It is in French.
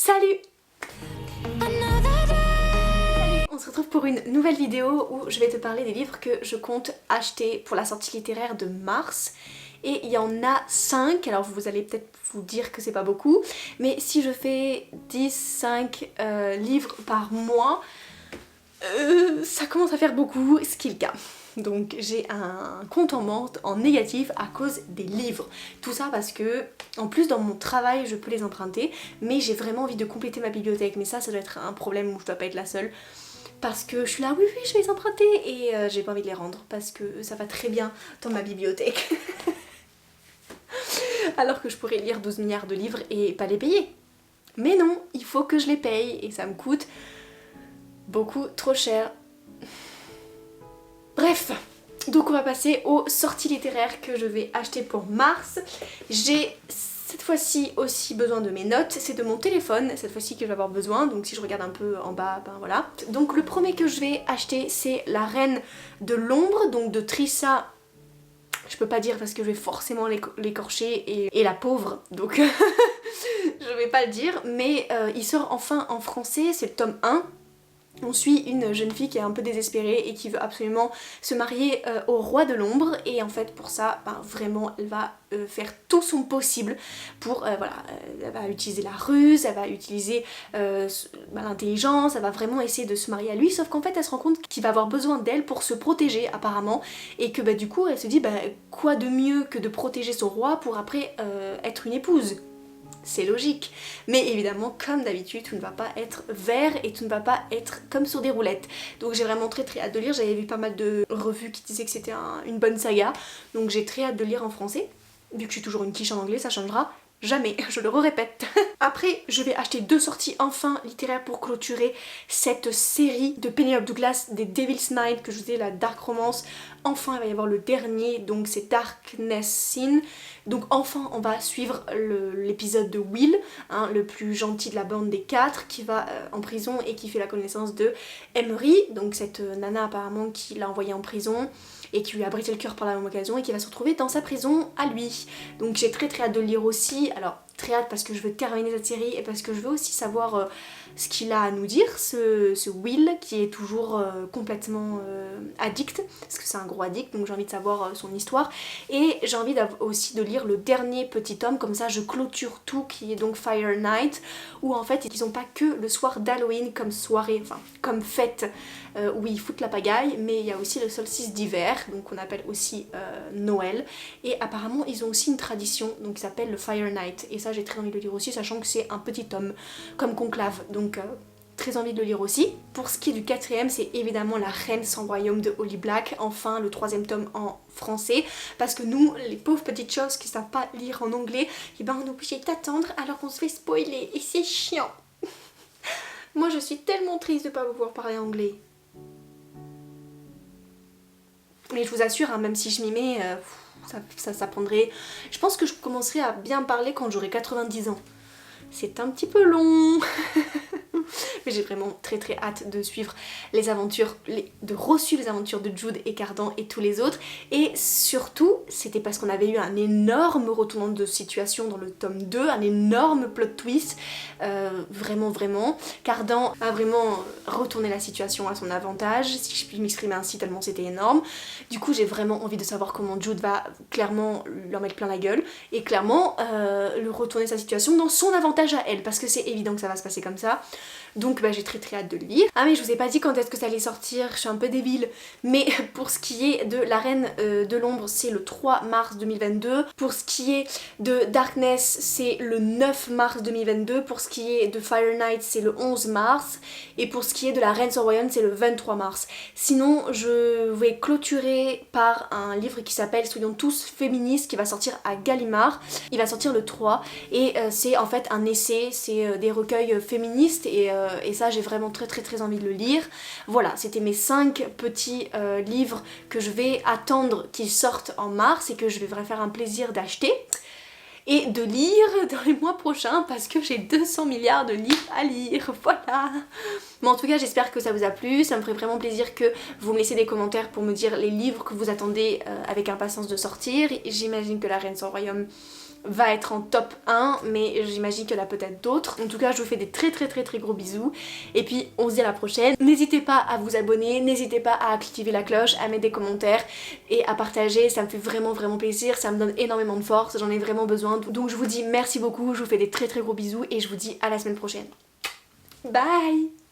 Salut! On se retrouve pour une nouvelle vidéo où je vais te parler des livres que je compte acheter pour la sortie littéraire de mars. Et il y en a 5, alors vous allez peut-être vous dire que c'est pas beaucoup, mais si je fais 5 livres par mois, ça commence à faire beaucoup, ce qui est le cas. Donc j'ai un compte en banque en négatif à cause des livres. Tout ça parce que, en plus dans mon travail je peux les emprunter, mais j'ai vraiment envie de compléter ma bibliothèque. Mais ça doit être un problème où je dois pas être la seule. Parce que je suis là, oui je vais les emprunter, et j'ai pas envie de les rendre parce que ça va très bien dans ma bibliothèque. Alors que je pourrais lire 12 milliards de livres et pas les payer. Mais non, il faut que je les paye et ça me coûte beaucoup trop cher. Bref, donc on va passer aux sorties littéraires que je vais acheter pour mars. J'ai cette fois-ci aussi besoin de mes notes, c'est de mon téléphone cette fois-ci que je vais avoir besoin, donc si je regarde un peu en bas, ben voilà. Donc le premier que je vais acheter c'est La Reine de l'Ombre, donc de Trissa. Je peux pas dire parce que je vais forcément l'écorcher et la pauvre, donc je vais pas le dire, mais il sort enfin en français, c'est le tome 1. On suit une jeune fille qui est un peu désespérée et qui veut absolument se marier au roi de l'ombre, et en fait pour ça, ben, vraiment elle va faire tout son possible pour, voilà, elle va utiliser la ruse, elle va utiliser l'intelligence, elle va vraiment essayer de se marier à lui, sauf qu'en fait elle se rend compte qu'il va avoir besoin d'elle pour se protéger apparemment, et que du coup elle se dit quoi de mieux que de protéger son roi pour après être une épouse. C'est logique, mais évidemment comme d'habitude tout ne va pas être vert et tout ne va pas être comme sur des roulettes. Donc j'ai vraiment très hâte de lire, j'avais vu pas mal de revues qui disaient que c'était une bonne saga, donc j'ai très hâte de lire en français. Vu que je suis toujours une quiche en anglais, ça changera jamais, je le répète. Après, je vais acheter 2 sorties enfin littéraires pour clôturer cette série de Penelope Douglas, des Devil's Night, que je vous disais, la dark romance. Enfin, il va y avoir le dernier, donc c'est Darkness Sin. Donc enfin, on va suivre l'épisode de Will, hein, le plus gentil de la bande des 4, qui va en prison et qui fait la connaissance de Emery, donc cette nana apparemment qui l'a envoyé en prison et qui lui a brisé le cœur par la même occasion et qui va se retrouver dans sa prison à lui. Donc j'ai très hâte de le lire aussi, alors très hâte parce que je veux terminer cette série et parce que je veux aussi savoir ce qu'il a à nous dire, ce Will qui est toujours complètement addict, parce que c'est un gros addict, donc j'ai envie de savoir son histoire, et j'ai envie aussi de lire le dernier petit tome, comme ça je clôture tout, qui est donc Fire Night, où en fait ils n'ont pas que le soir d'Halloween comme soirée, enfin comme fête, où ils foutent la pagaille, mais il y a aussi le solstice d'hiver, donc on appelle aussi Noël, et apparemment ils ont aussi une tradition, donc qui s'appelle le Fire Night, et ça j'ai très envie de le lire aussi, sachant que c'est un petit tome, comme Conclave, donc très envie de le lire aussi. Pour ce qui est du 4e, c'est évidemment La Reine sans royaume de Holly Black, enfin le 3e tome en français, parce que nous, les pauvres petites choses qui savent pas lire en anglais, et ben on est obligé d'attendre alors qu'on se fait spoiler, et c'est chiant. Moi je suis tellement triste de pas pouvoir parler anglais. Mais je vous assure, hein, même si je m'y mets, ça prendrait... Je pense que je commencerai à bien parler quand j'aurai 90 ans. C'est un petit peu long. Mais j'ai vraiment très hâte de suivre les aventures, de reçu les aventures de Jude et Cardan et tous les autres. Et surtout, c'était parce qu'on avait eu un énorme retournement de situation dans le tome 2, un énorme plot twist, vraiment. Cardan a vraiment retourné la situation à son avantage, si je puis m'exprimer ainsi tellement c'était énorme. Du coup j'ai vraiment envie de savoir comment Jude va clairement leur mettre plein la gueule, et clairement le retourner sa situation dans son avantage à elle, parce que c'est évident que ça va se passer comme ça. Donc j'ai très hâte de le lire. Ah mais je vous ai pas dit quand est-ce que ça allait sortir, je suis un peu débile. Mais pour ce qui est de La Reine de l'Ombre, c'est le 3 mars 2022. Pour ce qui est de Darkness, c'est le 9 mars 2022. Pour ce qui est de Fire Night, c'est le 11 mars. Et pour ce qui est de La Reine sans royaume, c'est le 23 mars. Sinon, je vais clôturer par un livre qui s'appelle Soyons tous féministes, qui va sortir à Gallimard. Il va sortir le 3, et c'est en fait un essai, c'est des recueils féministes, et ça j'ai vraiment très envie de le lire. Voilà, c'était mes 5 petits livres que je vais attendre qu'ils sortent en mars et que je vais vraiment faire un plaisir d'acheter et de lire dans les mois prochains, parce que j'ai 200 milliards de livres à lire, voilà. Mais en tout cas j'espère que ça vous a plu, ça me ferait vraiment plaisir que vous me laissiez des commentaires pour me dire les livres que vous attendez avec impatience de sortir. J'imagine que La Reine sans royaume va être en top 1, mais j'imagine qu'il y en a peut-être d'autres. En tout cas, je vous fais des très gros bisous. Et puis, on se dit à la prochaine. N'hésitez pas à vous abonner, n'hésitez pas à activer la cloche, à mettre des commentaires et à partager. Ça me fait vraiment plaisir, ça me donne énormément de force, j'en ai vraiment besoin. Donc je vous dis merci beaucoup, je vous fais des très gros bisous et je vous dis à la semaine prochaine. Bye!